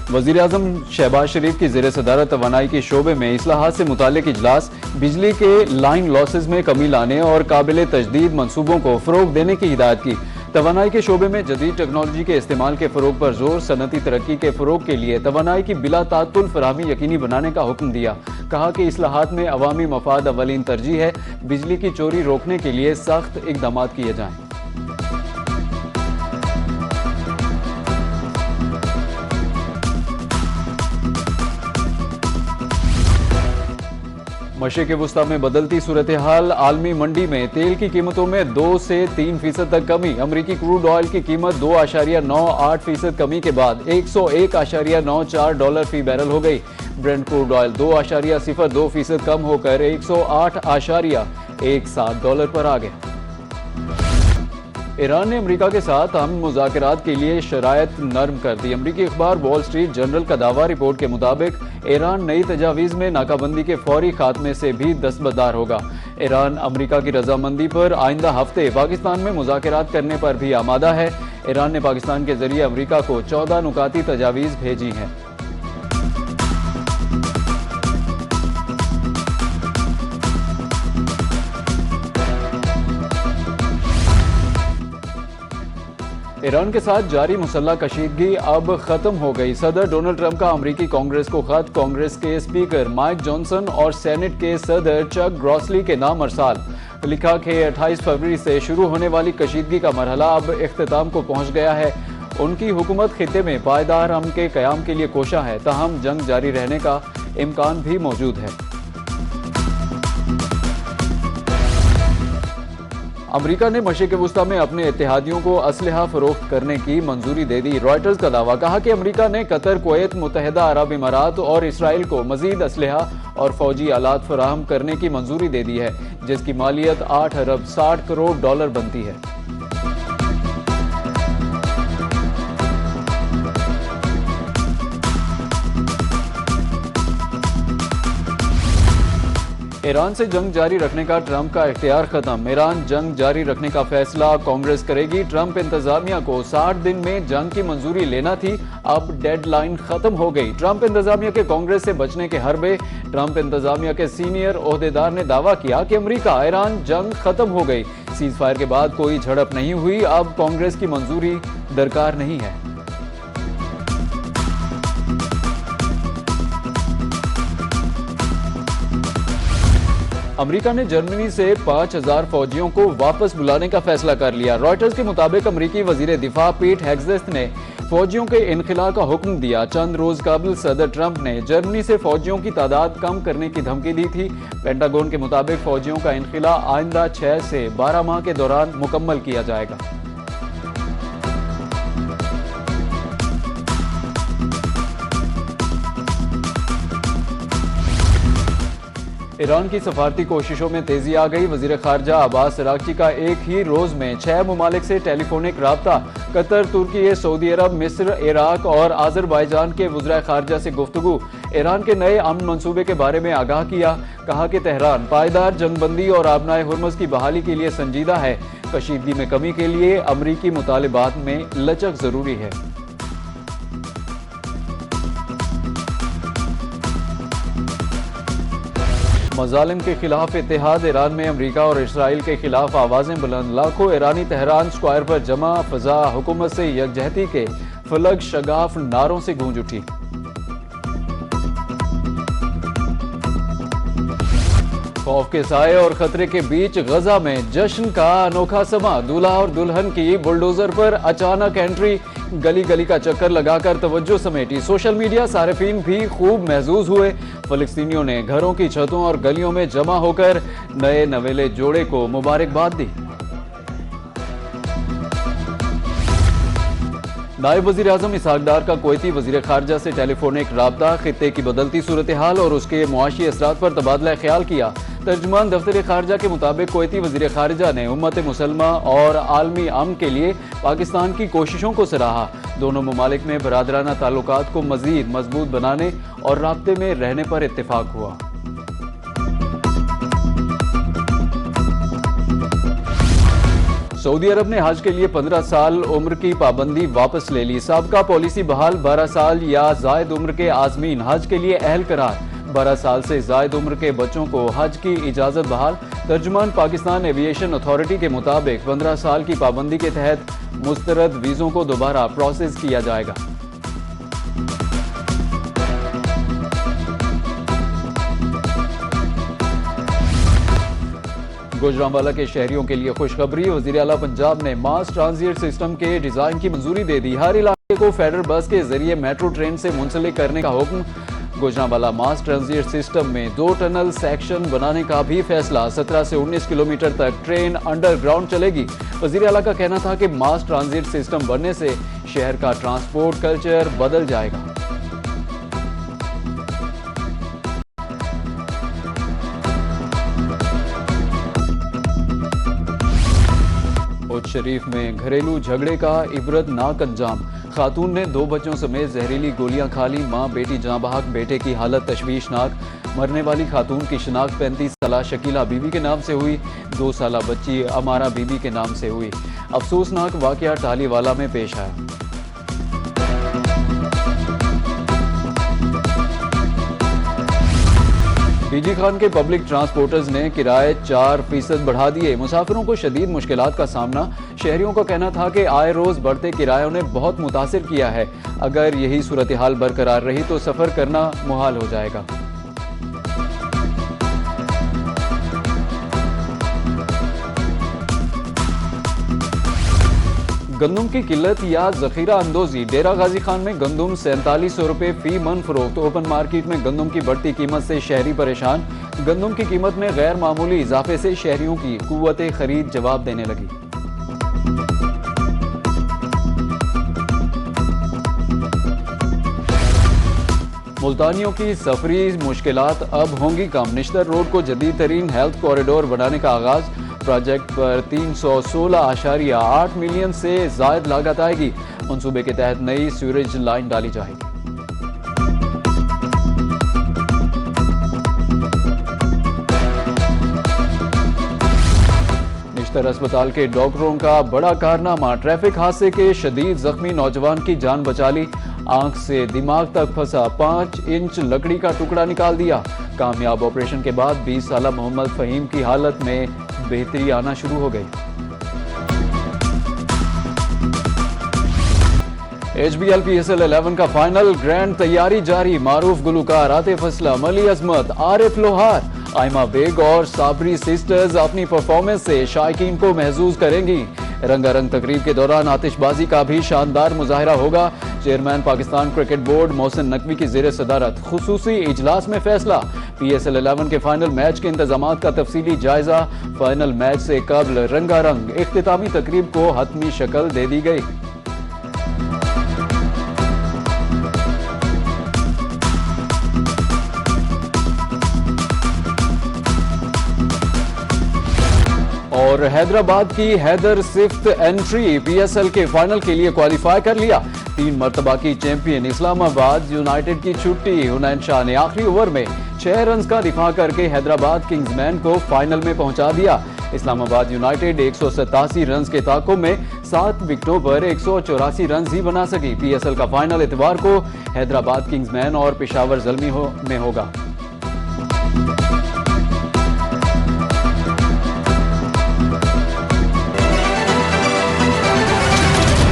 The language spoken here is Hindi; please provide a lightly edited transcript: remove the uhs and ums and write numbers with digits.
वज़ीर आज़म शहबाज शरीफ की ज़ेर सदारत तवानाई के शोबे में इस्लाहात से मुताल्लिक इजलास, बिजली के लाइन लॉसेज में कमी लाने और काबिल तजदीद मनसूबों को फ़रोग देने की हिदायत की। तवानाई के शोबे में जदीद टेक्नोलॉजी के इस्तेमाल के फ़रोग पर जोर, सनती तरक्की के फ़रोग के लिए तवानाई की बिला तातुल फराहमी यकीनी बनाने का हुक्म दिया। कहा कि इस्लाहात में अवामी मफाद अवलीन तरजीह है, बिजली की चोरी रोकने के लिए सख्त इक़दाम किए जाएँ। मशरिक़ वुस्ता में बदलती सूरत हाल, आलमी मंडी में तेल की कीमतों में 2 से 3% तक कमी। अमरीकी क्रूड ऑयल की कीमत 2.98% कमी के बाद $101.94 फी बैरल हो गई। ब्रेंट क्रूड ऑयल 2.02% कम होकर $108.17 पर आ गया। ईरान ने अमेरिका के साथ अमन मुज़ाकरात के लिए शराइत नरम कर दी। अमरीकी अखबार वॉल स्ट्रीट जर्नल का दावा रिपोर्ट के मुताबिक ईरान नई तजावीज़ में नाकाबंदी के फौरी खात्मे से भी दस्तबरदार होगा। ईरान अमरीका की रजामंदी पर आइंदा हफ्ते पाकिस्तान में मुज़ाकरात करने पर भी आमादा है। ईरान ने पाकिस्तान के जरिए अमरीका को 14 नुकाती तजावीज़ भेजी हैं। ईरान के साथ जारी मुसल्लह कशीदगी अब खत्म हो गई। सदर डोनाल्ड ट्रंप का अमरीकी कांग्रेस को खत, कांग्रेस के स्पीकर माइक जॉनसन और सेनेट के सदर चक ग्रॉसली के नाम अरसाल। लिखा कि 28 फरवरी से शुरू होने वाली कशीदगी का मरहला अब इख्तिताम को पहुंच गया है। उनकी हुकूमत खित्ते में पायदार अमन के क़याम के लिए कोशा है, ताहम जंग जारी रहने का इम्कान भी मौजूद है। अमरीका ने मशरिक़ वुस्ता में अपने इत्तेहादियों को असलहा फरोख्त करने की मंजूरी दे दी। रॉयटर्स का दावा, कहा कि अमरीका ने कतर, कुवैत, मुत्तहिदा अरब इमारात और इसराइल को मजीद असलहा और फौजी आलात फराहम करने की मंजूरी दे दी है, जिसकी मालियत $8 अरब बनती है। ईरान से जंग जारी रखने का ट्रंप का इख्तियार खत्म। ईरान जंग जारी रखने का फैसला कांग्रेस करेगी। ट्रंप इंतजामिया को 60 दिन में जंग की मंजूरी लेना थी, अब डेडलाइन खत्म हो गई। ट्रंप इंतजामिया के कांग्रेस से बचने के हरबे। ट्रंप इंतजामिया के सीनियर ओहदेदार ने दावा किया कि अमरीका ईरान जंग खत्म हो गई। सीज फायर के बाद कोई झड़प नहीं हुई, अब कांग्रेस की मंजूरी दरकार नहीं है। अमेरिका ने जर्मनी से 5000 फौजियों को वापस बुलाने का फैसला कर लिया। रॉयटर्स के मुताबिक अमेरिकी वजीर दिफा पीट हेग्सेथ ने फौजियों के इनखिला का हुक्म दिया। चंद रोज कबल सदर ट्रंप ने जर्मनी से फौजियों की तादाद कम करने की धमकी दी थी। पेंटागन के मुताबिक फौजियों का इनखिला आइंदा 6 से 12 माह के दौरान मुकम्मल किया जाएगा। ईरान की सफारती कोशिशों में तेजी आ गई। वजीर खारजा अब्बास अरागची का एक ही रोज में 6 ममालिक से टेलीफोनिक राब्ता। कतर, तुर्की, सऊदी अरब, मिस्र, इराक और आज़रबाईजान के वज़राए खारजा से गुफ्तगू। ईरान के नए अमन मंसूबे के बारे में आगाह किया। कहा कि तेहरान पायदार जंगबंदी और आबनाए हुर्मुज़ की बहाली के लिए संजीदा है। कशीदगी में कमी के लिए अमरीकी मुतालिबात में लचक जरूरी है। मजालिम के खिलाफ इत्तेहाद। ईरान में अमरीका और इसराइल के खिलाफ आवाजें बुलंद। लाखों ईरानी तेहरान स्क्वायर पर जमा। फजा हुकूमत से यकजहती के फलक शगाफ नारों से गूंज उठी। खौफ के साए और खतरे के बीच गजा में जश्न का अनोखा समा। दूल्हा और दुल्हन की बुलडोजर पर अचानक एंट्री। गली गली का चक्कर लगाकर तवज्जो समेटी। सोशल मीडिया सारिफीन भी खूब महजूज हुए। फलस्तीनियों ने घरों की छतों और गलियों में जमा होकर नए नवेले जोड़े को मुबारकबाद दी। नायब वजीर आजम इसहाक डार का कुवैती वजीर खारजा से टेलीफोनिक राब्ता। खित्ते की बदलती सूरत हाल और उसके मुआशी असरात पर तबादला ख्याल किया। तर्जुमान दफ्तर खारजा के मुताबिक कुवैती वजीर खारजा ने उम्मत मुसलमा और आलमी अमन के लिए पाकिस्तान की कोशिशों को सराहा। दोनों ममालिक में बरादराना ताल्लुकात को मजीद मजबूत बनाने और राब्ते में रहने पर इत्तेफाक हुआ। सऊदी अरब ने हज के लिए 15 साल उम्र की पाबंदी वापस ले ली। साबका पॉलिसी बहाल, 12 साल या जायद उम्र के आजमीन हज के लिए अहल करार। 12 साल से जायद उम्र के बच्चों को हज की इजाजत बहाल। तर्जुमान पाकिस्तान एविएशन अथॉरिटी के मुताबिक 15 साल की पाबंदी के तहत मुस्तरद वीजों को दोबारा प्रोसेस किया जाएगा। गुजरांवाला के शहरियों के लिए खुशखबरी, वज़ीर आला पंजाब ने मास ट्रांजिट सिस्टम के डिजाइन की मंजूरी दे दी। हर इलाके को फेडरल बस के जरिए मेट्रो ट्रेन से मुंसलिक करने का हुक्म। गुजरांवाला मास ट्रांजिट सिस्टम में 2 टनल सेक्शन बनाने का भी फैसला। 17 से 19 किलोमीटर तक ट्रेन अंडरग्राउंड चलेगी। वज़ीर आला का कहना था कि मास ट्रांजिट सिस्टम बनने से शहर का ट्रांसपोर्ट कल्चर बदल जाएगा। उच्च शरीफ में घरेलू झगड़े का इबरतनाक अंजाम। खातून ने 2 बच्चों समेत जहरीली गोलियां खा ली। मां बेटी जहां बहक, बेटे की हालत तशवीशनाक। मरने वाली खातून की शिनाख्त 35 साला शकीला बीबी के नाम से हुई। 2 साला बच्ची अमारा बीबी के नाम से हुई। अफसोसनाक वाकया टालीवाला में पेश आया। बीजी खान के पब्लिक ट्रांसपोर्टर्स ने किराए 4% बढ़ा दिए। मुसाफिरों को शदीद मुश्किलात का सामना। शहरियों का कहना था कि आए रोज बढ़ते किरायों ने बहुत मुतासिर किया है। अगर यही सूरत हाल बरकरार रही तो सफर करना मुहाल हो जाएगा। गंदम की किल्लत या जखीरा अंदोजी। डेरा गाजी खान में गंदम 4700 रुपए फी मन फरोख्त। ओपन मार्केट में गंदम की बढ़ती कीमत से शहरी परेशान। गंदम की कीमत में गैर मामूली इजाफे से शहरियों की कुव्वत खरीद जवाब देने लगी। मुल्तानियों की सफरी मुश्किलात अब होंगी कम। निश्तर रोड को जदीद तरीन हेल्थ कॉरिडोर बनाने का आगाज। प्रोजेक्ट पर 316.8 मिलियन से जायद लागत आएगी। मंसूबे के तहत नई सीवरेज लाइन डाली जाएगी। निश्तर अस्पताल के डॉक्टरों का बड़ा कारनामा। ट्रैफिक हादसे के शदीद जख्मी नौजवान की जान बचा ली। आंख से दिमाग तक फंसा 5 इंच लकड़ी का टुकड़ा निकाल दिया। कामयाब ऑपरेशन के बाद 20 साला मोहम्मद फहीम की हालत में बेहतरी आना शुरू हो गई। HBL PSL 11 का फाइनल ग्रैंड तैयारी जारी। मारूफ गुलकार आतिफ असलम, अली अजमत, आरिफ लोहार, आयमा बेग और साबरी सिस्टर्स अपनी परफॉर्मेंस से शायकीन को महजूज करेंगी। रंगारंग तकरीब के दौरान आतिशबाजी का भी शानदार मुजाहिरा होगा। Chairman Pakistan cricket board Mohsin Naqvi की ज़ेर सदारत खुसूसी इजलास में फैसला। PSL 11 के फाइनल मैच के इंतजामात का तफसीली जायजा। फाइनल मैच से कबल रंगारंग इख्तितामी तकरीब को हतमी शक्ल दे दी गई। और हैदराबाद की हैदर सिफ्त एंट्री PSL के फाइनल के लिए क्वालिफाई कर लिया। 3 मरतबा की चैंपियन इस्लामाबाद यूनाइटेड की छुट्टी हुनैन शाह ने आखिरी ओवर में 6 रन का दिफा करके हैदराबाद किंग्समैन को फाइनल में पहुंचा दिया। इस्लामाबाद यूनाइटेड 187 रन के ताक़ुब में 7 विकेटों पर 184 रन ही बना सकी। PSL का फाइनल इतवार को हैदराबाद किंग्समैन और पेशावर ज़ल्मी में होगा।